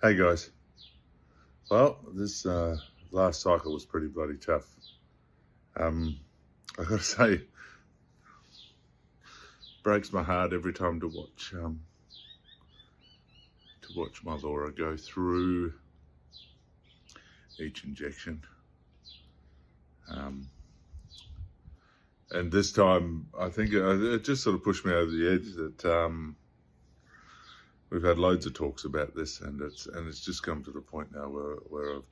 Hey guys, well this last cycle was pretty bloody tough. I gotta say, breaks my heart every time to watch my Laura go through each injection. And this time I think it just sort of pushed me over the edge that we've had loads of talks about this, and it's just come to the point now where I've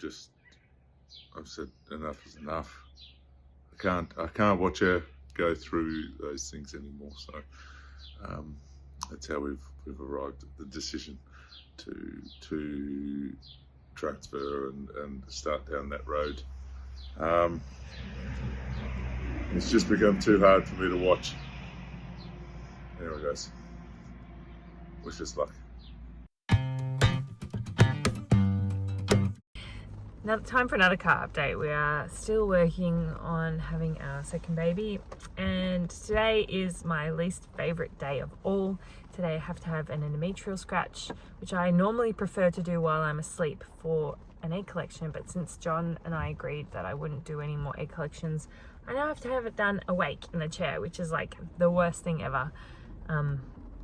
said enough is enough. I can't watch her go through those things anymore. So that's how we've arrived at the decision to transfer and start down that road. It's just become too hard for me to watch. Anyway guys, wish us luck. Now, time for another car update. We are still working on having our second baby, and today is my least favorite day of all. Today I have to have an endometrial scratch, which I normally prefer to do while I'm asleep for an egg collection, but since John and I agreed that I wouldn't do any more egg collections, I now have to have it done awake in a chair, which is like the worst thing ever.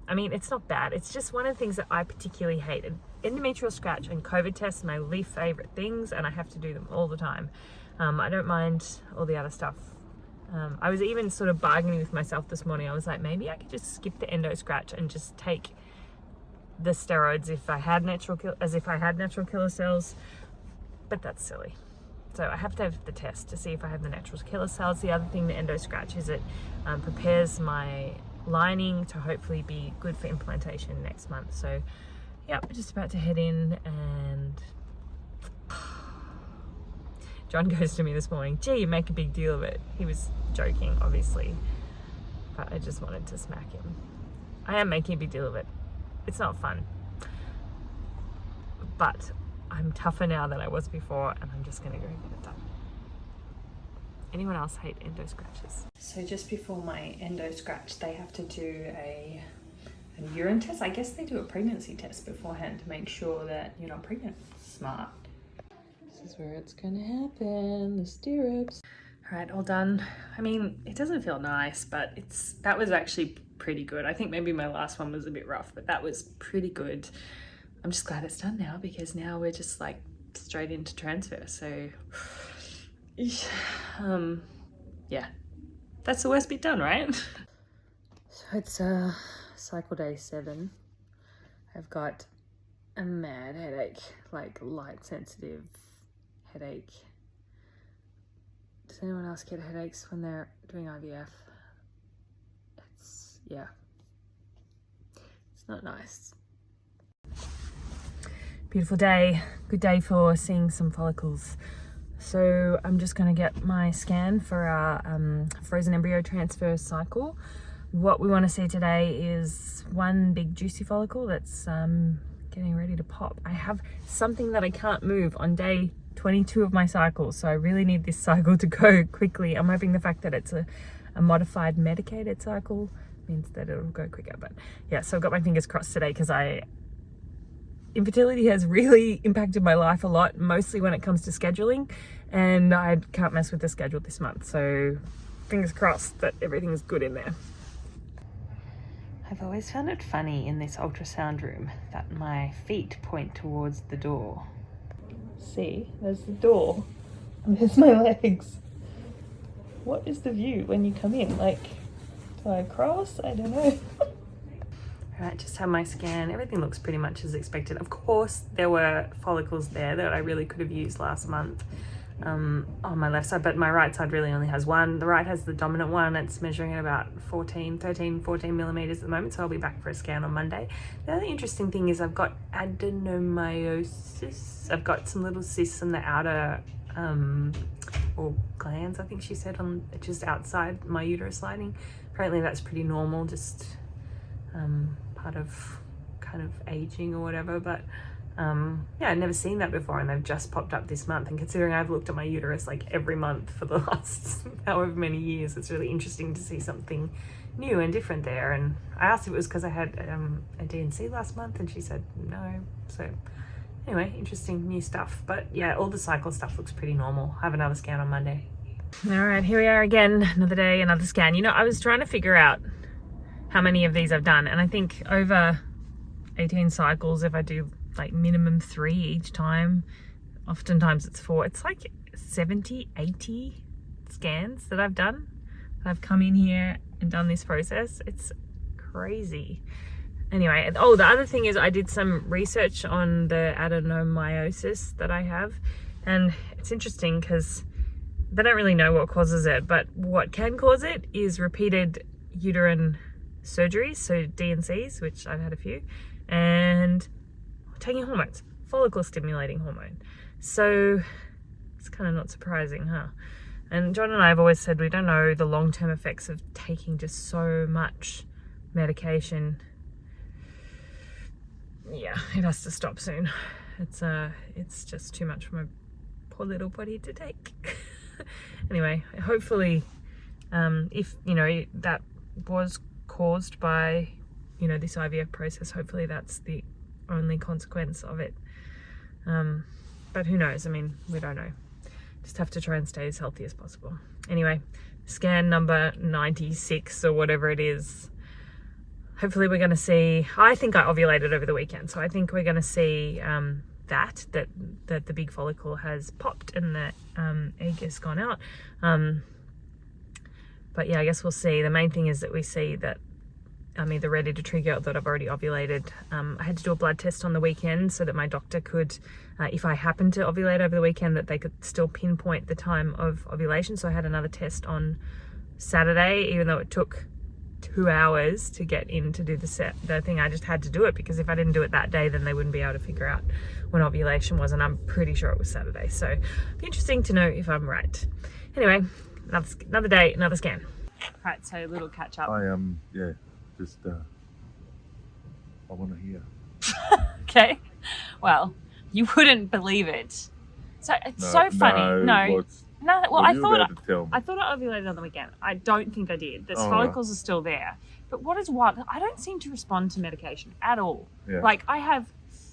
I mean, it's not bad. It's just one of the things that I particularly hated. Endometrial scratch and COVID tests are my least favorite things, and I have to do them all the time. I don't mind all the other stuff. I was even sort of bargaining with myself this morning. I was like, maybe I could just skip the endo scratch and just take the steroids if I had natural killer cells, but that's silly. So I have to have the test to see if I have the natural killer cells. The other thing, the endo scratch, is it prepares my lining to hopefully be good for implantation next month. So yeah, we're just about to head in, and John goes to me this morning, gee, you make a big deal of it. He was joking, obviously, but I just wanted to smack him. I am making a big deal of it. It's not fun, but I'm tougher now than I was before, and I'm just gonna go get it done. Anyone else hate endo scratches? So just before my endo scratch, they have to do a urine test. I guess they do a pregnancy test beforehand to make sure that you're not pregnant. Smart. This is where it's gonna happen, the stirrups. All right, all done. I mean, it doesn't feel nice, but that was actually pretty good. I think maybe my last one was a bit rough, but that was pretty good. I'm just glad it's done now, because now we're just like straight into transfer. So yeah, that's the worst bit done, right? So it's cycle day 7. I've got a mad headache, like light sensitive headache. Does anyone else get headaches when they're doing IVF? It's not nice. Beautiful day, good day for seeing some follicles. So I'm just going to get my scan for our frozen embryo transfer cycle. What we want to see today is one big juicy follicle that's getting ready to pop. I have something that I can't move on day 22 of my cycle, so I really need this cycle to go quickly. I'm hoping the fact that it's a modified medicated cycle means that it'll go quicker. But yeah, so I've got my fingers crossed today, because infertility has really impacted my life a lot, mostly when it comes to scheduling, and I can't mess with the schedule this month. So fingers crossed that everything's good in there. I've always found it funny in this ultrasound room that my feet point towards the door. See, there's the door, and there's my legs. What is the view when you come in? Like, do I cross? I don't know. Alright, just had my scan. Everything looks pretty much as expected. Of course, there were follicles there that I really could have used last month on my left side, but my right side really only has one. The right has the dominant one. It's measuring at about 14 millimeters at the moment, so I'll be back for a scan on Monday. The other interesting thing is I've got adenomyosis. I've got some little cysts in the outer or glands, I think she said, on just outside my uterus lining. Apparently that's pretty normal, just part of kind of aging or whatever, but yeah, I'd never seen that before, and they've just popped up this month, and considering I've looked at my uterus like every month for the last however many years, it's really interesting to see something new and different there. And I asked if it was because I had a D&C last month, and she said no. So Anyway, interesting new stuff. But yeah, all the cycle stuff looks pretty normal. Have another scan on Monday. All right, here we are again. Another day, another scan. You know, I was trying to figure out how many of these I've done. And I think over 18 cycles, if I do like minimum 3 each time, oftentimes it's 4. It's like 70, 80 scans that I've done. I've come in here and done this process. It's crazy. Anyway, oh, the other thing is I did some research on the adenomyosis that I have, and it's interesting because they don't really know what causes it, but what can cause it is repeated uterine surgeries, so D&Cs, which I've had a few, and taking hormones, follicle stimulating hormone. So it's kind of not surprising, huh? And John and I have always said we don't know the long-term effects of taking just so much medication. Yeah, it has to stop soon. It's just too much for my poor little body to take. Anyway, hopefully, if, you know, that was caused by, you know, this IVF process, hopefully that's the only consequence of it. But who knows? I mean, we don't know. Just have to try and stay as healthy as possible. Anyway, scan number 96 or whatever it is. Hopefully we're going to see, I think I ovulated over the weekend, so I think we're going to see that the big follicle has popped and the egg has gone out. But yeah, I guess we'll see. The main thing is that we see that I'm either ready to trigger or that I've already ovulated. I had to do a blood test on the weekend so that my doctor could, if I happened to ovulate over the weekend, that they could still pinpoint the time of ovulation. So I had another test on Saturday, even though it took 2 hours to get in to do the thing. I just had to do it because if I didn't do it that day, then they wouldn't be able to figure out when ovulation was, and I'm pretty sure it was Saturday. So it'd be interesting to know if I'm right. Anyway, another day, another scan. Right, so a little catch up. I yeah, just I want to hear. Okay, well, you wouldn't believe it. So it's so funny. No. Well, I thought I ovulated on the weekend. I don't think I did. The follicles are still there. But what is wild, I don't seem to respond to medication at all. Yeah. Like, I have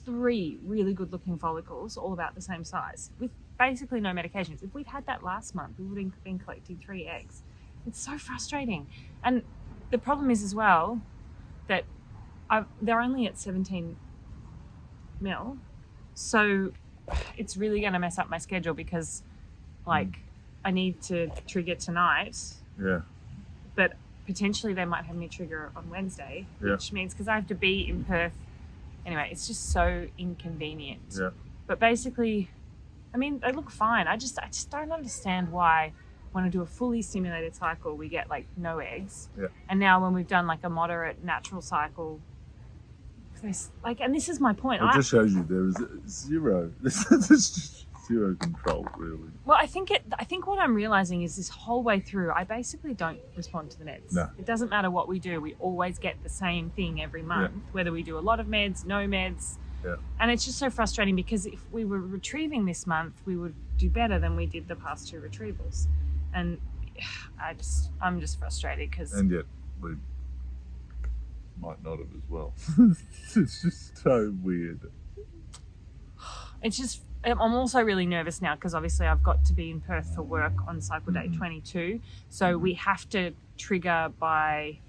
3 really good looking follicles, all about the same size, with basically no medications. If we'd had that last month, we would have been collecting 3 eggs. It's so frustrating. And the problem is as well that they're only at 17 mil. So it's really going to mess up my schedule because like I need to trigger tonight. Yeah. But potentially they might have me trigger on Wednesday, which means because I have to be in Perth. Anyway, it's just so inconvenient. Yeah. But basically, I mean, they look fine. I just don't understand why when I do a fully stimulated cycle, we get like no eggs. Yeah. And now when we've done like a moderate natural cycle, there's like, and this is my point. It just shows you there is zero. There's just zero control, really. Well, I think what I'm realizing is this whole way through, I basically don't respond to the meds. No. It doesn't matter what we do. We always get the same thing every month, whether we do a lot of meds, no meds. Yeah. And it's just so frustrating because if we were retrieving this month, we would do better than we did the past 2 retrievals. And I'm just frustrated because... And yet we might not have as well. It's just so weird. It's just... I'm also really nervous now because obviously I've got to be in Perth for work on cycle day 22. So we have to trigger by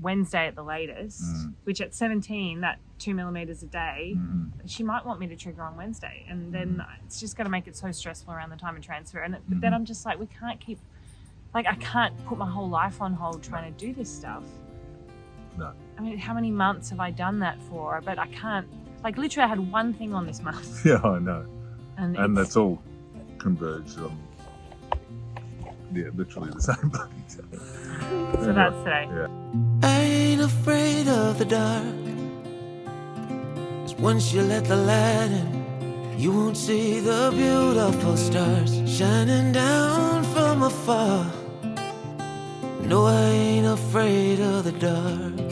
Wednesday at the latest, which at 17, that 2 millimeters a day, she might want me to trigger on Wednesday. And then it's just going to make it so stressful around the time of transfer. And but then I'm just like, we can't keep, like, I can't put my whole life on hold trying to do this stuff. No. I mean, how many months have I done that for? But I can't, like, literally I had one thing on this month. Yeah, I know. And that's all converged on, literally the same bloody day. So that's today. Yeah. I ain't afraid of the dark. 'Cause once you let the light in, you won't see the beautiful stars shining down from afar. No, I ain't afraid of the dark.